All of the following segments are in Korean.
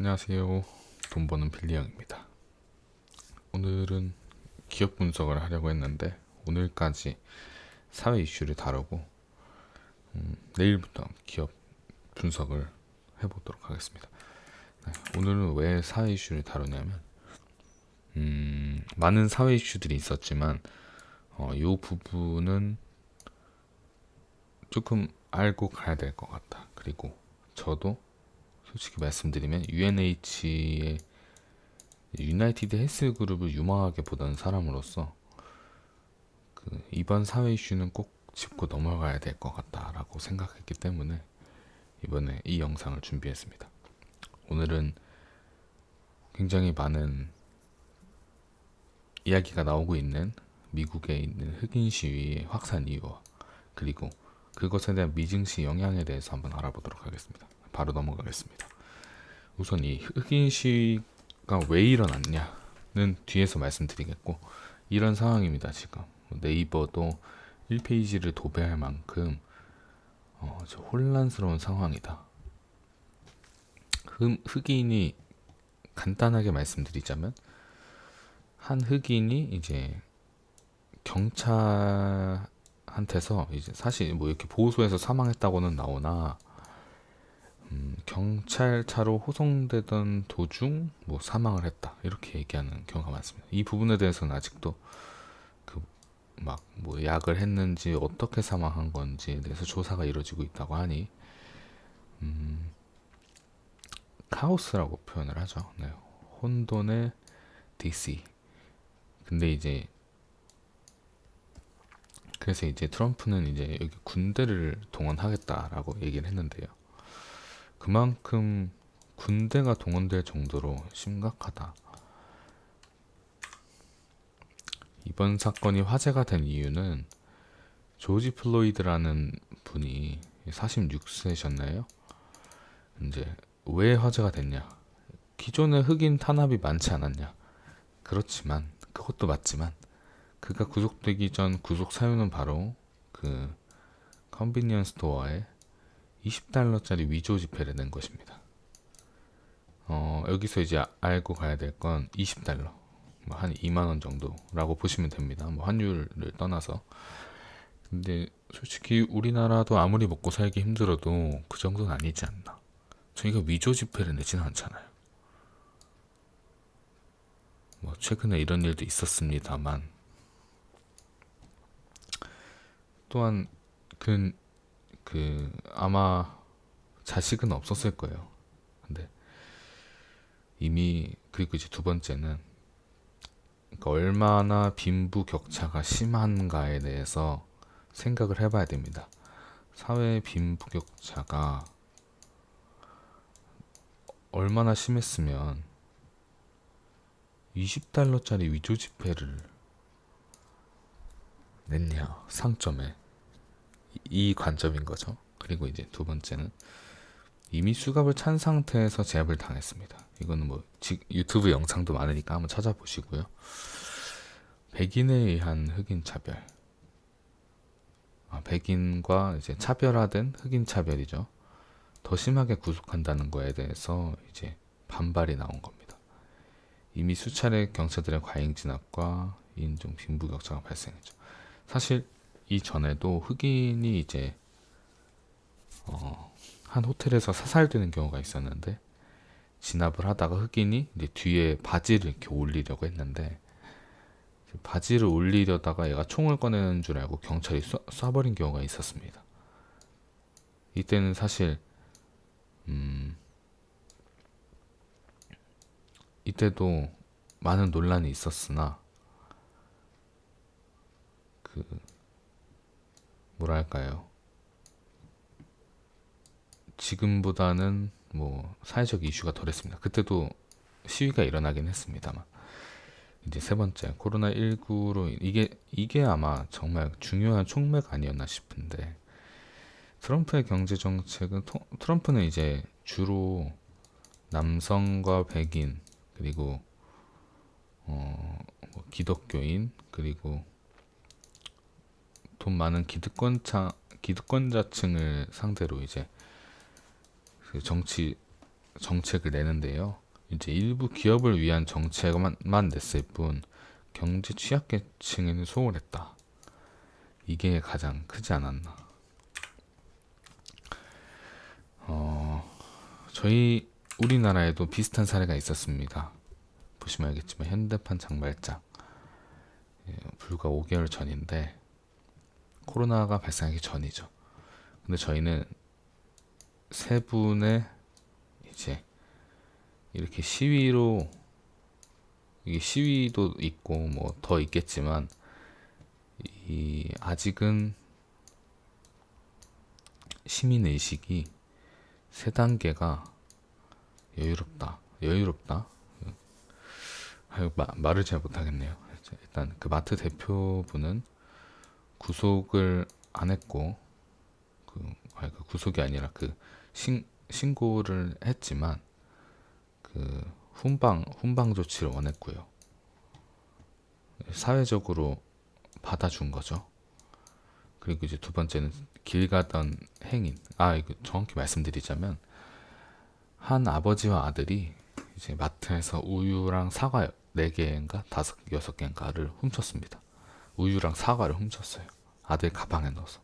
안녕하세요. 돈 버는 빌리양입니다. 오늘은 기업 분석을 하려고 했는데 오늘까지 사회 이슈를 다루고 내일부터 기업 분석을 해보도록 하겠습니다. 오늘은 왜 사회 이슈를 다루냐면 많은 사회 이슈들이 있었지만 이 부분은 조금 알고 가야 될 것 같다. 그리고 저도 솔직히 말씀드리면 UNH의 유나이티드 헬스 그룹을 유망하게 보던 사람으로서 이번 사회 이슈는 꼭 짚고 넘어가야 될 것 같다라고 생각했기 때문에 이번에 이 영상을 준비했습니다. 오늘은 굉장히 많은 이야기가 나오고 있는 미국에 있는 흑인 시위의 확산 이유와 그리고 그것에 대한 미증시 영향에 대해서 한번 알아보도록 하겠습니다. 바로 넘어가겠습니다. 우선 이 흑인 시위가 왜 일어났냐는 뒤에서 말씀드리겠고, 이런 상황입니다. 지금 네이버도 1페이지를 도배할 만큼 혼란스러운 상황이다. 흑인이 간단하게 말씀드리자면 한 흑인이 이제 경찰한테서 이제 사실 뭐 이렇게 보호소에서 사망했다고는 나오나 경찰차로 호송되던 도중 뭐 사망을 했다 이렇게 얘기하는 경우가 많습니다. 이 부분에 대해서는 아직도 그 막 뭐 약을 했는지 어떻게 사망한 건지에 대해서 조사가 이루어지고 있다고 하니 카오스라고 표현을 하죠. 네. 혼돈의 DC. 근데 이제 그래서 이제 트럼프는 이제 여기 군대를 동원하겠다라고 얘기를 했는데요. 그만큼 군대가 동원될 정도로 심각하다. 이번 사건이 화제가 된 이유는 조지 플로이드라는 분이 46세셨나요? 이제 왜 화제가 됐냐? 기존에 흑인 탄압이 많지 않았냐? 그렇지만 그것도 맞지만 그가 구속되기 전 구속 사유는 바로 그 컨비니언스 스토어에 $20짜리 위조 지폐를 낸 것입니다. 여기서 이제 알고 가야 될 건 $20, 뭐 한 2만 원 정도라고 보시면 됩니다. 뭐 환율을 떠나서. 근데 솔직히 우리나라도 아무리 먹고 살기 힘들어도 그 정도는 아니지 않나. 저희가 위조 지폐를 내지는 않잖아요. 뭐 최근에 이런 일도 있었습니다만 또한 아마 자식은 없었을 거예요. 근데 이미 그리고 이제 두 번째는 그러니까 얼마나 빈부격차가 심한가에 대해서 생각을 해봐야 됩니다. 사회 빈부격차가 얼마나 심했으면 $20짜리 위조 지폐를 냈냐, 상점에. 이 관점인 거죠. 그리고 이제 두 번째는 이미 수갑을 찬 상태에서 제압을 당했습니다. 이거는 뭐 유튜브 영상도 많으니까 한번 찾아보시고요. 백인에 의한 흑인 차별, 백인과 이제 차별화된 흑인 차별이죠. 더 심하게 구속한다는 거에 대해서 이제 반발이 나온 겁니다. 이미 수차례 경찰들의 과잉 진압과 인종 빈부격차가 발생했죠. 사실 이 전에도 흑인이 이제 한 호텔에서 사살되는 경우가 있었는데, 진압을 하다가 흑인이 이제 뒤에 바지를 이렇게 올리려고 했는데 바지를 올리려다가 얘가 총을 꺼내는 줄 알고 경찰이 쏴버린 경우가 있었습니다. 이때는 사실 이때도 많은 논란이 있었으나 그 뭐랄까요, 지금보다는 뭐 사회적 이슈가 덜했습니다. 그때도 시위가 일어나긴 했습니다만. 이제 세 번째, 코로나19로 이게 아마 정말 중요한 촉매가 아니었나 싶은데, 트럼프의 경제 정책은 트럼프는 이제 주로 남성과 백인 그리고 뭐 기독교인 그리고 돈 많은 기득권자층을 상대로 이제 그 정치 정책을 내는데요. 이제 일부 기업을 위한 정책만 냈을 뿐 경제 취약계층에는 소홀했다. 이게 가장 크지 않았나. 저희 우리나라에도 비슷한 사례가 있었습니다. 보시면 알겠지만 현대판 장발장, 불과 5개월 전인데 코로나가 발생하기 전이죠. 근데 저희는 세 분의 이제 이렇게 시위로, 이게 시위도 있고 뭐 더 있겠지만 아직은 시민 의식이 세 단계가 여유롭다. 말을 잘 못하겠네요. 일단 그 마트 대표분은 구속을 안 했고, 그 구속이 아니라 신고를 했지만 훈방 조치를 원했고요. 사회적으로 받아준 거죠. 그리고 이제 두 번째는 길 가던 행인. 이거 정확히 말씀드리자면 한 아버지와 아들이 이제 마트에서 우유랑 사과 4개인가 6개인가를 훔쳤습니다. 우유랑 사과를 훔쳤어요. 아들 가방에 넣어서.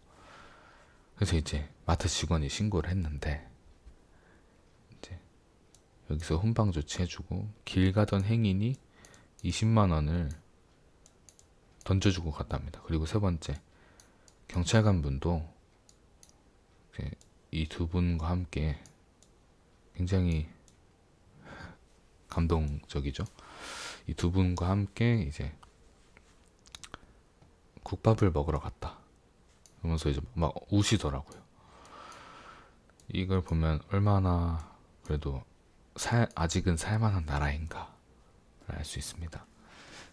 그래서 이제 마트 직원이 신고를 했는데 이제 여기서 훈방 조치해주고 길 가던 행인이 20만 원을 던져주고 갔답니다. 그리고 세 번째, 경찰관 분도 이 두 분과 함께 굉장히 감동적이죠. 이 두 분과 함께 이제 국밥을 먹으러 갔다. 그러면서 이제 막 우시더라고요. 이걸 보면 얼마나 그래도 아직은 살만한 나라인가 알 수 있습니다.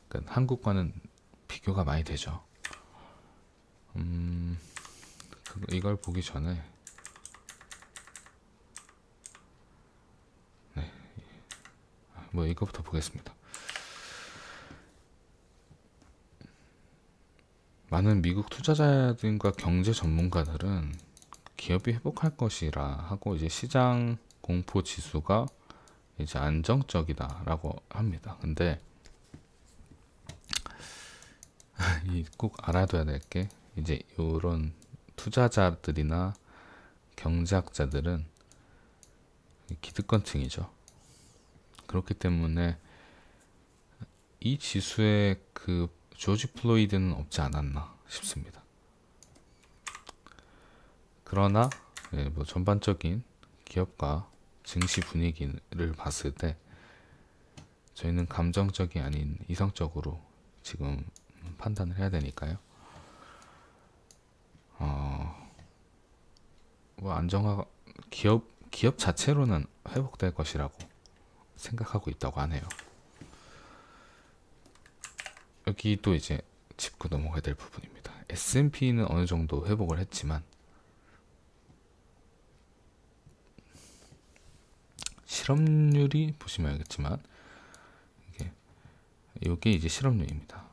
그러니까 한국과는 비교가 많이 되죠. 이걸 보기 전에 뭐 이거부터 보겠습니다. 많은 미국 투자자들과 경제 전문가들은 기업이 회복할 것이라 하고 이제 시장 공포 지수가 이제 안정적이다라고 합니다. 근데 꼭 알아둬야 될 게 이제 이런 투자자들이나 경제학자들은 기득권층이죠. 그렇기 때문에 이 지수에 그 조지 플로이드는 없지 않았나 싶습니다. 그러나 뭐 전반적인 기업과 증시 분위기를 봤을 때 저희는 감정적이 아닌 이성적으로 지금 판단을 해야 되니까요. 뭐 기업 자체로는 회복될 것이라고 생각하고 있다고 하네요. 여기 또 이제 짚고 넘어가야 될 부분입니다. S&P는 어느 정도 회복을 했지만 실업률이 보시면 알겠지만 이게 이제 실업률입니다.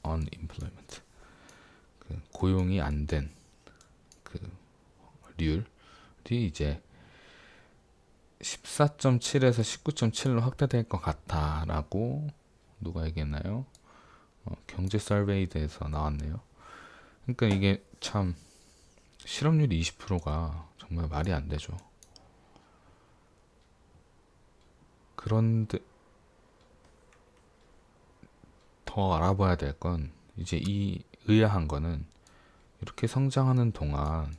unemployment, 고용이 안 된 률이 이제 14.7에서 19.7로 확대될 것 같다라고 누가 얘기했나요? 경제 서베이드에서 나왔네요. 그러니까 이게 참 실업률이 20%가 정말 말이 안 되죠. 그런데 더 알아봐야 될 건 이제 의아한 거는 이렇게 성장하는 동안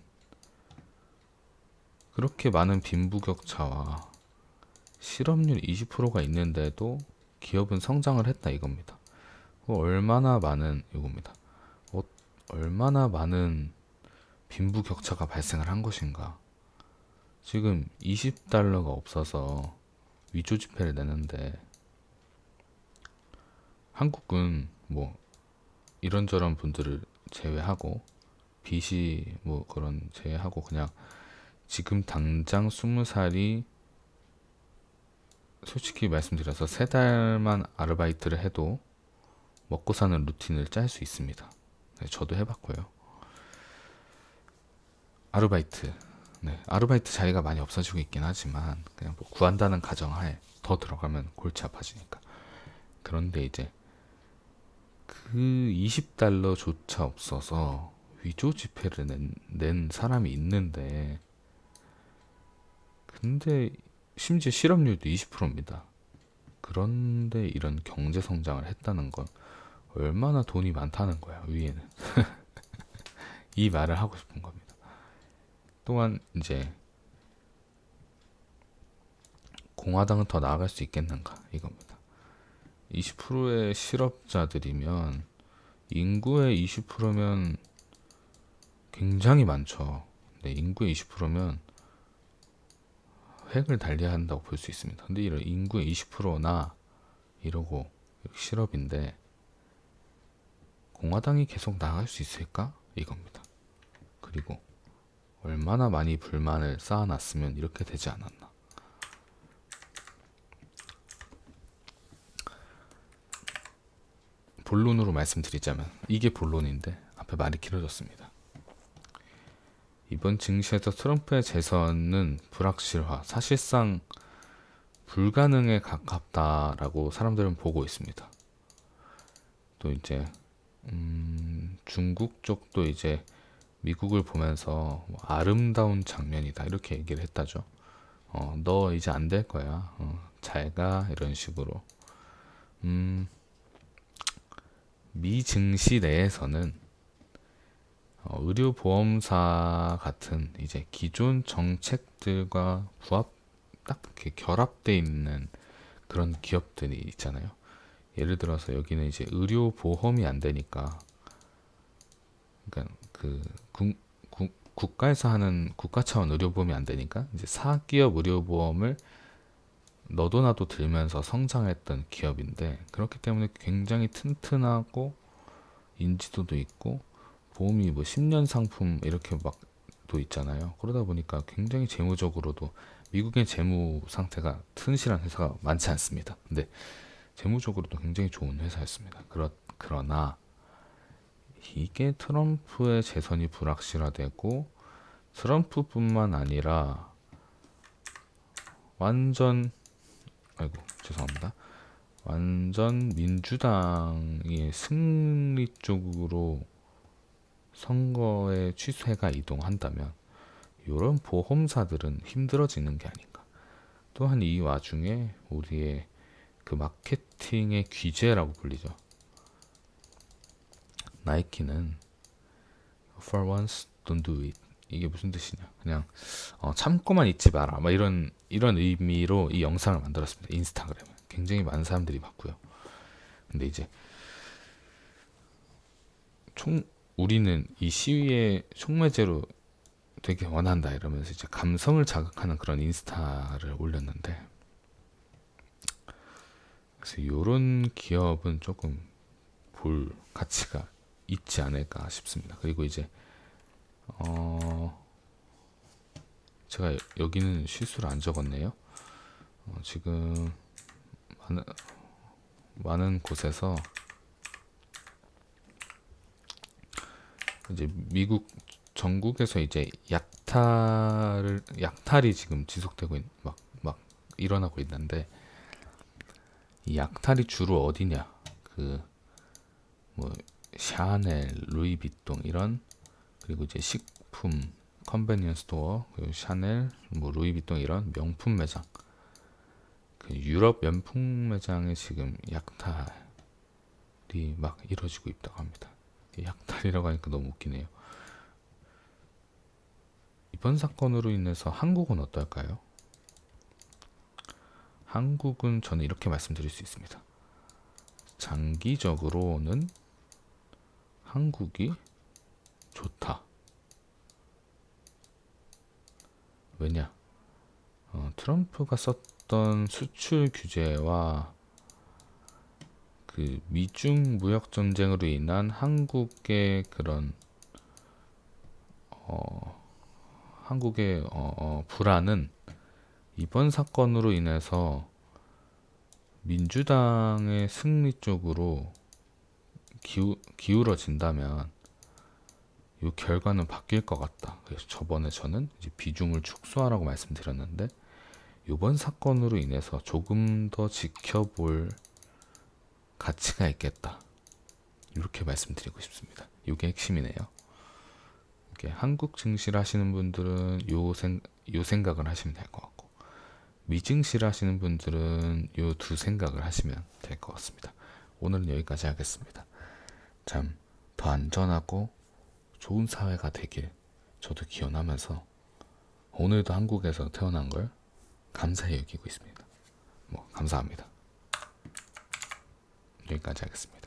그렇게 많은 빈부격차와 실업률 20%가 있는데도 기업은 성장을 했다 이겁니다. 얼마나 많은 빈부격차가 발생을 한 것인가. 지금 $20가 없어서 위조지폐를 내는데 한국은 뭐 이런저런 분들을 제외하고 빚이 뭐 그런 제외하고 그냥 지금 당장 20살이 솔직히 말씀드려서 3달만 아르바이트를 해도 먹고 사는 루틴을 짤 수 있습니다. 저도 해봤고요. 아르바이트 네, 아르바이트 자리가 많이 없어지고 있긴 하지만 그냥 뭐 구한다는 가정하에 더 들어가면 골치 아파지니까. 그런데 이제 그 20달러조차 없어서 위조 지폐를 낸 사람이 있는데, 근데 심지어 실업률도 20%입니다. 그런데 이런 경제 성장을 했다는 건 얼마나 돈이 많다는 거야, 위에는. 이 말을 하고 싶은 겁니다. 또한 이제 공화당은 더 나아갈 수 있겠는가, 이겁니다. 20%의 실업자들이면 인구의 20%면 굉장히 많죠. 네, 인구의 20%면 획을 달려야 한다고 볼 수 있습니다. 근데 이런 인구의 20%나 이러고 실업인데 공화당이 계속 나아갈 수 있을까? 이겁니다. 그리고 얼마나 많이 불만을 쌓아놨으면 이렇게 되지 않았나. 본론으로 말씀드리자면 이게 본론인데 앞에 말이 길어졌습니다. 이번 증시에서 트럼프의 재선은 불확실화, 사실상 불가능에 가깝다라고 사람들은 보고 있습니다. 또 이제 중국 쪽도 이제 미국을 보면서 뭐 아름다운 장면이다 이렇게 얘기를 했다죠. 너 이제 안 될 거야. 잘 가. 이런 식으로. 미 증시 내에서는 의료보험사 같은 이제 기존 정책들과 딱 이렇게 결합돼 있는 그런 기업들이 있잖아요. 예를 들어서 여기는 이제 의료보험이 안 되니까, 그러니까 그 국가에서 하는 국가 차원 의료보험이 안 되니까 이제 사기업 의료보험을 너도 나도 들면서 성장했던 기업인데, 그렇기 때문에 굉장히 튼튼하고 인지도도 있고 보험이 뭐 10년 상품 이렇게 막 또 있잖아요. 그러다 보니까 굉장히 재무적으로도 미국의 재무 상태가 튼실한 회사가 많지 않습니다. 근데 재무적으로도 굉장히 좋은 회사였습니다. 그러나 이게 트럼프의 재선이 불확실화되고 트럼프뿐만 아니라 완전 아이고 죄송합니다. 완전 민주당의 승리 쪽으로 선거의 취세가 이동한다면 이런 보험사들은 힘들어지는 게 아닌가. 또한 이 와중에 우리의 그 마케팅의 귀재라고 불리죠. 나이키는 For once, don't do it. 이게 무슨 뜻이냐? 그냥 참고만 있지 마라. 막 이런 의미로 이 영상을 만들었습니다. 인스타그램에 굉장히 많은 사람들이 봤고요. 근데 이제 우리는 이 시위에 촉매제로 되게 원한다 이러면서 이제 감성을 자극하는 그런 인스타를 올렸는데, 그래서 이런 기업은 조금 볼 가치가 있지 않을까 싶습니다. 그리고 이제 제가 여기는 실수를 안 적었네요. 지금 많은 곳에서 이제 미국 전국에서 이제 약탈이 지금 지속되고 막 일어나고 있는데, 이 약탈이 주로 어디냐? 그 뭐 샤넬, 루이비통 이런, 그리고 이제 식품, 컨베니언스 스토어, 그리고 샤넬, 뭐 루이비통 이런 명품 매장, 그 유럽 명품 매장에 지금 약탈이 막 이루어지고 있다고 합니다. 약탈이라고 하니까 너무 웃기네요. 이번 사건으로 인해서 한국은 어떨까요? 한국은 저는 이렇게 말씀드릴 수 있습니다. 장기적으로는 한국이 좋다. 왜냐? 트럼프가 썼던 수출 규제와 그 미중 무역 전쟁으로 인한 한국의 그런 불안은 이번 사건으로 인해서 민주당의 승리 쪽으로 기울어진다면 이 결과는 바뀔 것 같다. 그래서 저번에 저는 이제 비중을 축소하라고 말씀드렸는데 이번 사건으로 인해서 조금 더 지켜볼 가치가 있겠다. 이렇게 말씀드리고 싶습니다. 이게 핵심이네요. 이렇게 한국 증시를 하시는 분들은 요 생각을 하시면 될 것 같고, 미증시를 하시는 분들은 요 두 생각을 하시면 될 것 같습니다. 오늘은 여기까지 하겠습니다. 참 더 안전하고 좋은 사회가 되길 저도 기원하면서 오늘도 한국에서 태어난 걸 감사히 여기고 있습니다. 감사합니다. 여기까지 하겠습니다.